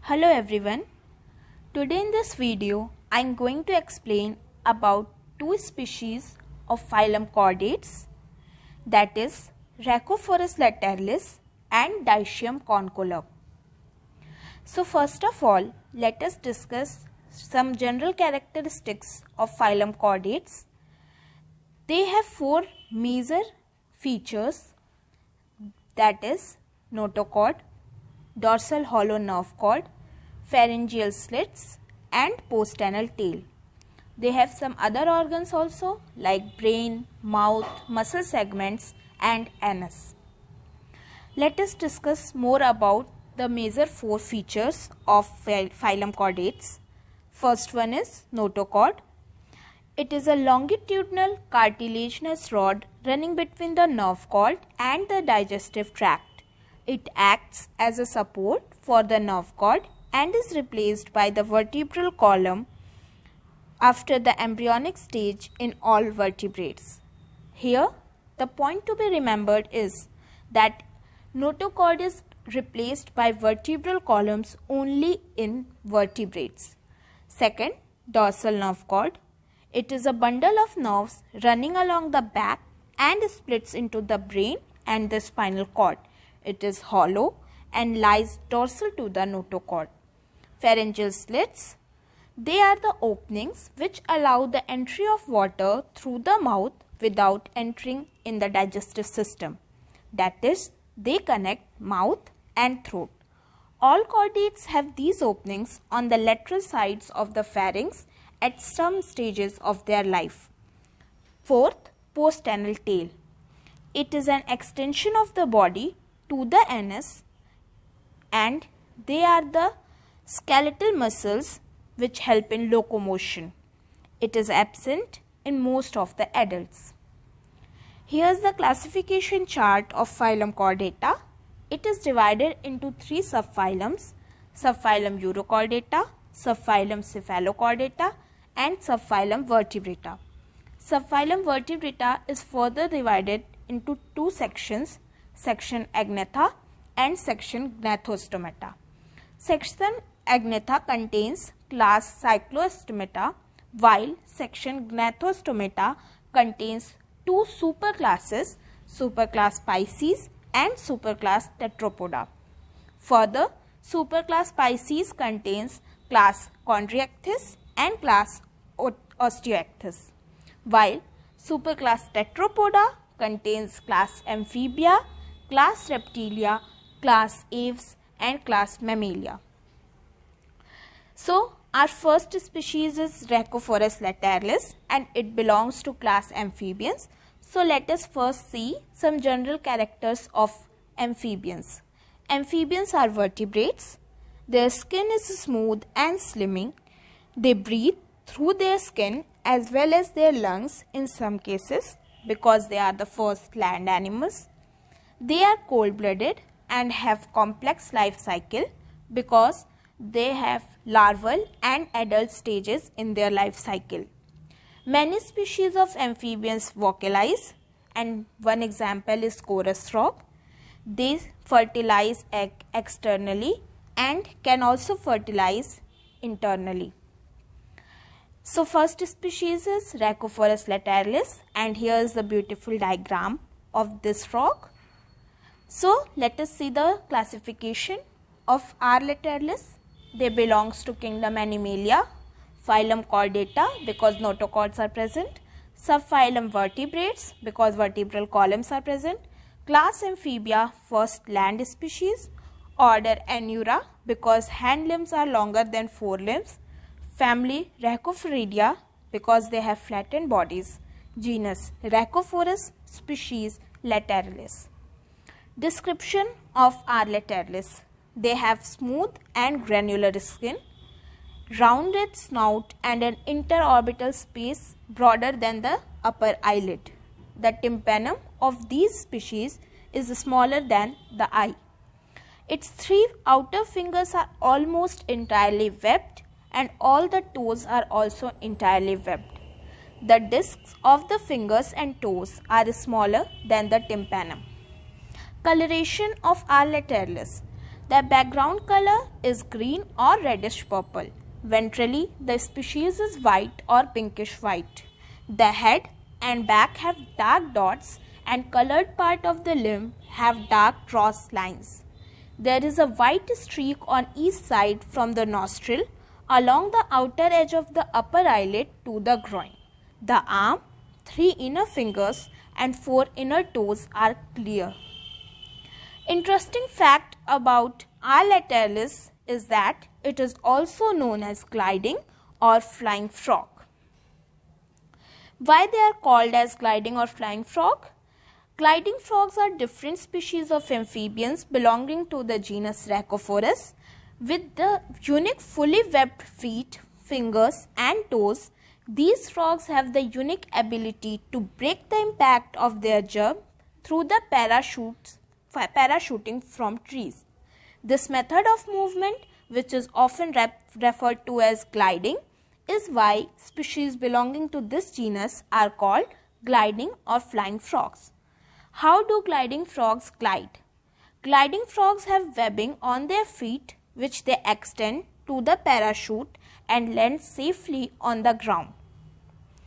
Hello everyone. Today in this video I am going to explain about two species of phylum Chordates, that is Rhacophorus laterale and Dicynum concolor. So first of all, let us discuss some general characteristics of phylum Chordates. They have four major features, that is notochord, dorsal hollow nerve cord, pharyngeal slits and postannal tail. They have some other organs also like brain, mouth, muscle segments and anus. Let us discuss more about the major four features of phylum Chordates. First one is notochord. It is a longitudinal cartilaginous rod running between the nerve cord and the digestive tract. It acts as a support for the nerve cord and is replaced by the vertebral column after the embryonic stage in all vertebrates. Here, the point to be remembered is that notochord is replaced by vertebral columns only in vertebrates. Second, dorsal nerve cord. It is a bundle of nerves running along the back and splits into the brain and the spinal cord. It is hollow and lies dorsal to the notochord. Pharyngeal slits. They are the openings which allow the entry of water through the mouth without entering in the digestive system. That is, they connect mouth and throat. All chordates have these openings on the lateral sides of the pharynx at some stages of their life. Fourth, postannal tail. It is an extension of the body to the anus and they are the skeletal muscles which help in locomotion. It is absent in most of the adults. Here is the classification chart of phylum Chordata. It is divided into three subphylums: subphylum Urochordata, subphylum Cephalochordata and subphylum Vertebrata. Subphylum Vertebrata is further divided into two sections, section Agnatha and section Gnathostomata. Section Agnatha contains class Cyclostomata, while section Gnathostomata contains two superclasses, superclass Pisces and superclass Tetrapoda. Further, superclass Pisces contains class Chondriachthyes and class Osteoichthyes, while superclass Tetrapoda contains class Amphibia, class Reptilia, class Aves and class Mammalia. So, our first species is Rhacophorus lateralis and it belongs to class amphibians. So, let us first see some general characters of amphibians. Amphibians are vertebrates. Their skin is smooth and slimming. They breathe through their skin as well as their lungs in some cases because they are the first land animals. They are cold-blooded and have complex life cycle because they have larval and adult stages in their life cycle. Many species of amphibians vocalize and one example is chorus frog. They fertilize egg externally and can also fertilize internally. So first species is Rhacophorus lateralis and here is the beautiful diagram of this frog. So let us see the classification of R. lateralis. They belongs to kingdom Animalia, phylum Chordata because notochords are present, subphylum Vertebrates because vertebral columns are present, class Amphibia, first land species, order Anura because hand limbs are longer than forelimbs, family Rhacophoridia because they have flattened bodies, genus Rhacophorus, species Lateralis. Description of R. lateralis. They have smooth and granular skin, rounded snout and an interorbital space broader than the upper eyelid. The tympanum of these species is smaller than the eye. Its three outer fingers are almost entirely webbed and all the toes are also entirely webbed. The discs of the fingers and toes are smaller than the tympanum. Coloration of R. lateralis. The background color is green or reddish purple. Ventrally, the species is white or pinkish white. The head and back have dark dots and colored part of the limb have dark cross lines. There is a white streak on each side from the nostril along the outer edge of the upper eyelid to the groin. The arm, 3 inner fingers and 4 inner toes are clear. Interesting fact about R. latialis is that it is also known as gliding or flying frog. Why they are called as gliding or flying frog? Gliding frogs are different species of amphibians belonging to the genus Rhacophorus. With the unique fully webbed feet, fingers and toes, these frogs have the unique ability to break the impact of their jump through the parachuting from trees. This method of movement, which is often referred to as gliding, is why species belonging to this genus are called gliding or flying frogs. How do gliding frogs glide? Gliding frogs have webbing on their feet which they extend to the parachute and land safely on the ground.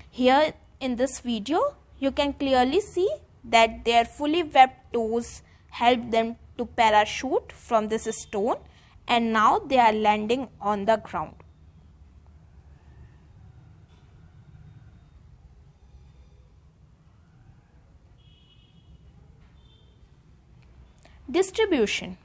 Here in this video, you can clearly see that their fully webbed toes help them to parachute from this stone, and now they are landing on the ground. Distribution.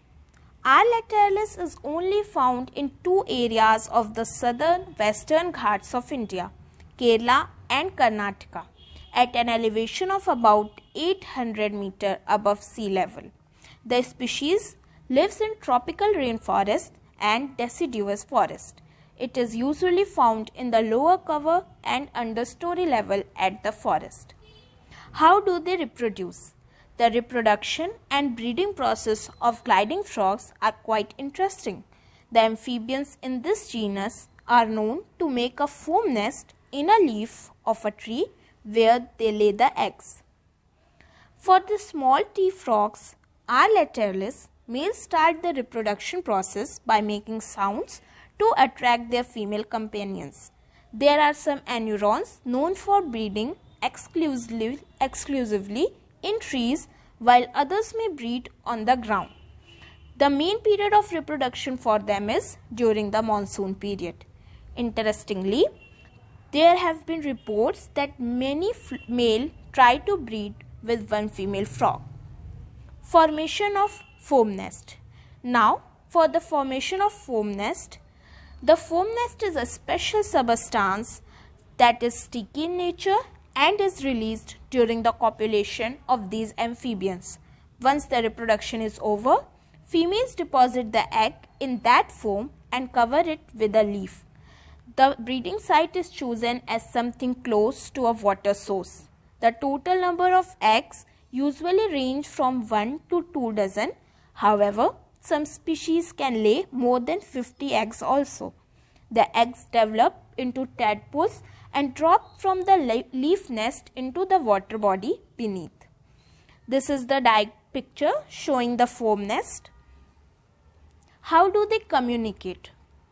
R. latialis is only found in 2 areas of the southern western Ghats of India, Kerala and Karnataka, at an elevation of about 800 meters above sea level. The species lives in tropical rainforest and deciduous forest. It is usually found in the lower cover and understory level at the forest. How do they reproduce? The reproduction and breeding process of gliding frogs are quite interesting. The amphibians in this genus are known to make a foam nest in a leaf of a tree where they lay the eggs. For the small tea frogs, R. latialis, males start the reproduction process by making sounds to attract their female companions. There are some anurons known for breeding exclusively in trees, while others may breed on the ground. The main period of reproduction for them is during the monsoon period. Interestingly, there have been reports that many male try to breed with one female frog. Formation of foam nest. Now, for the formation of foam nest, the foam nest is a special substance that is sticky in nature and is released during the copulation of these amphibians. Once the reproduction is over, females deposit the egg in that foam and cover it with a leaf. The breeding site is chosen as something close to a water source. The total number of eggs usually range from 1 to 2 dozen. However, some species can lay more than 50 eggs also. The eggs develop into tadpoles and drop from the leaf nest into the water body beneath. This is the picture showing the foam nest. How do they communicate?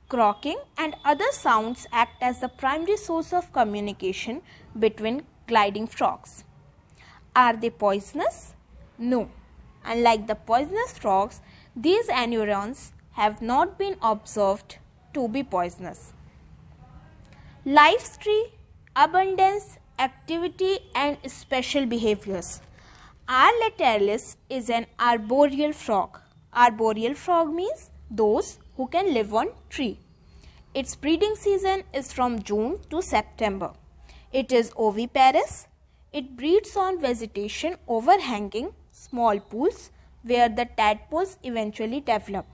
Croaking and other sounds act as the primary source of communication between gliding frogs. Are they poisonous? No. Unlike the poisonous frogs, these anurons have not been observed to be poisonous. Life tree, abundance, activity and special behaviors. R. latialis is an arboreal frog. Arboreal frog means those who can live on tree. Its breeding season is from June to September. It is oviparous. It breeds on vegetation overhanging small pools where the tadpoles eventually develop.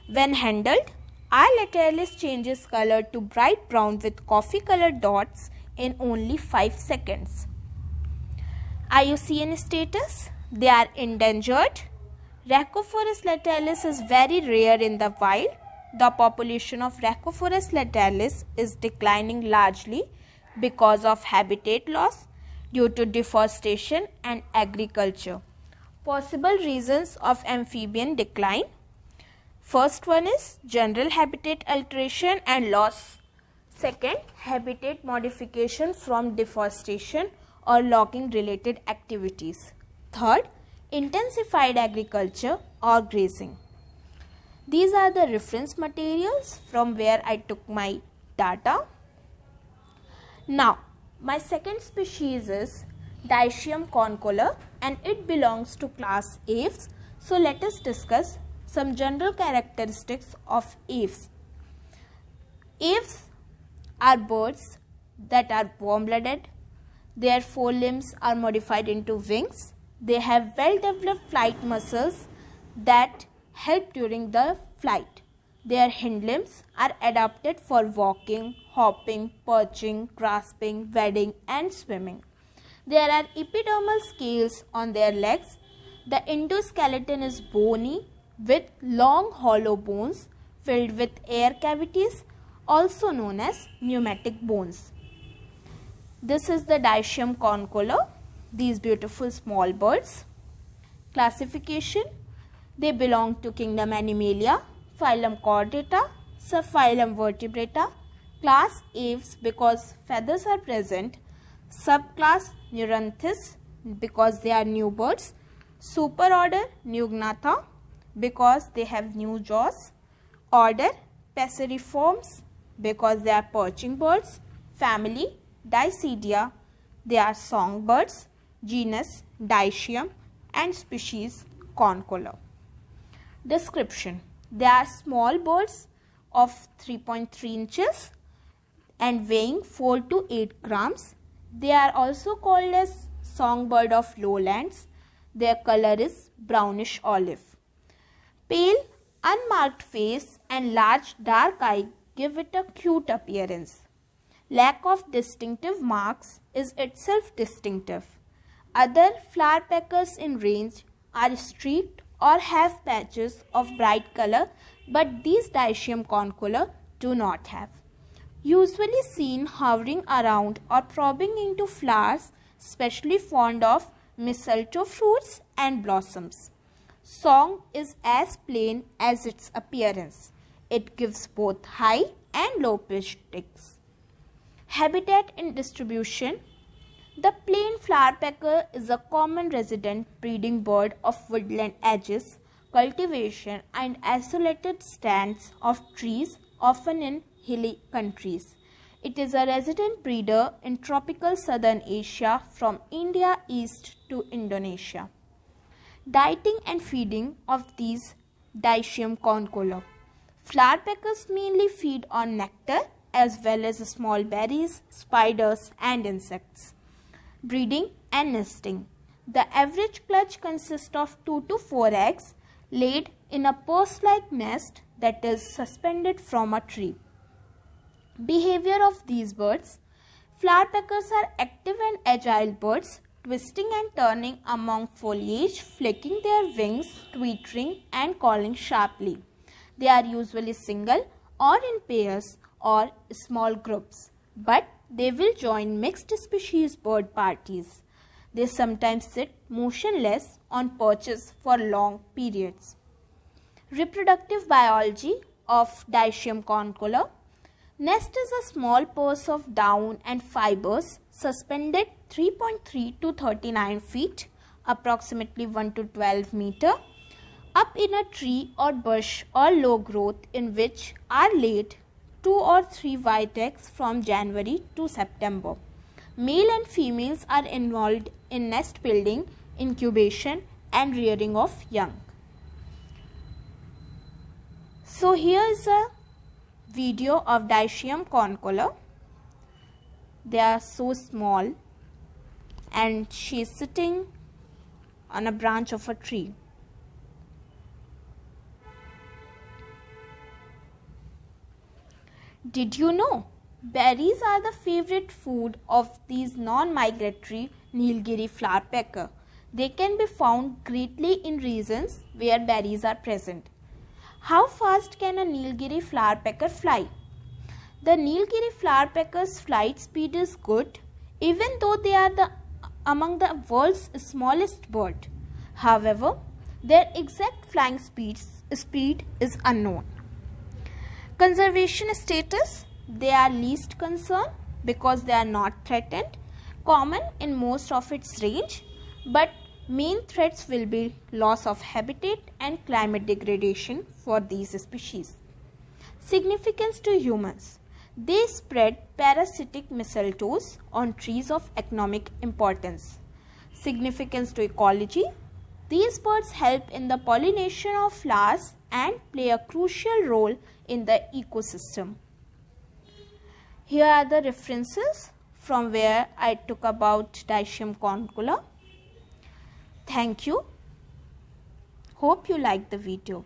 When handled, R. latialis changes color to bright brown with coffee-colored dots in only 5 seconds. IUCN status: they are endangered. Rhacophorus latialis is very rare in the wild. The population of Rhacophorus latialis is declining largely because of habitat loss due to deforestation and agriculture. Possible reasons of amphibian decline: First one is general habitat alteration and loss. Second, habitat modification from deforestation or logging related activities. Third, intensified agriculture or grazing. These are the reference materials from where I took my data. Now, my second species is Dicynum concolor and it belongs to class Aves. So, let us discuss some general characteristics of Aves. Aves are birds that are warm-blooded. Their forelimbs are modified into wings. They have well-developed flight muscles that help during the flight. Their hind limbs are adapted for walking, hopping, perching, grasping, wading and swimming. There are epidermal scales on their legs. The endoskeleton is bony with long hollow bones filled with air cavities, also known as pneumatic bones. This is the Dicynum concolor, these beautiful small birds. Classification: they belong to kingdom Animalia, phylum Chordata, subphylum Vertebrata, class Aves because feathers are present, subclass Neuronthis because they are new birds, superorder Neugnatha because they have new jaws, order Passeriformes because they are perching birds, family Dicedia, they are songbirds, genus Dicynum and species Concolor. Description: they are small birds of 3.3 inches and weighing 4 to 8 grams. They are also called as songbird of lowlands. Their color is brownish olive. Pale, unmarked face and large dark eye give it a cute appearance. Lack of distinctive marks is itself distinctive. Other flowerpeckers in range are streaked or have patches of bright color, but these Dicynum concolor do not have. Usually seen hovering around or probing into flowers, especially fond of mistletoe fruits and blossoms. Song is as plain as its appearance. It gives both high and low pitched ticks. Habitat and distribution: the plain flowerpecker is a common resident breeding bird of woodland edges, cultivation and isolated stands of trees, often in hilly countries. It is a resident breeder in tropical southern Asia from India east to Indonesia. Dieting and feeding of these Dicynum concolor. Flowerpeckers mainly feed on nectar as well as small berries, spiders and insects. Breeding and nesting. The average clutch consists of 2 to 4 eggs laid in a purse-like nest that is suspended from a tree. Behavior of these birds. Flowerpeckers are active and agile birds, twisting and turning among foliage, flicking their wings, twittering and calling sharply. They are usually single or in pairs or small groups, but they will join mixed species bird parties. They sometimes sit motionless on perches for long periods. Reproductive biology of Dicynum concolor. Nest is a small purse of down and fibers suspended 3.3 to 39 feet, approximately 1 to 12 meter, up in a tree or bush or low growth in which are laid 2 or 3 white eggs from January to September. Male and females are involved in nest building, incubation and rearing of young. So here is a video of Dicynum concolor. They are so small and she is sitting on a branch of a tree. Did you know berries are the favorite food of these non-migratory Nilgiri flowerpecker? They can be found greatly in regions where berries are present. How fast can a Nilgiri flowerpecker fly? The Nilgiri flowerpecker's flight speed is good, even though they are among the world's smallest bird. However, their exact flying speeds speed is unknown. Conservation status, they are least concern because they are not threatened, common in most of its range, but main threats will be loss of habitat and climate degradation for these species. Significance to humans, they spread parasitic mistletoes on trees of economic importance. Significance to ecology, these birds help in the pollination of flowers and play a crucial role in the ecosystem. Here are the references from where I took about Dicynum concolor. Thank you. Hope you liked the video.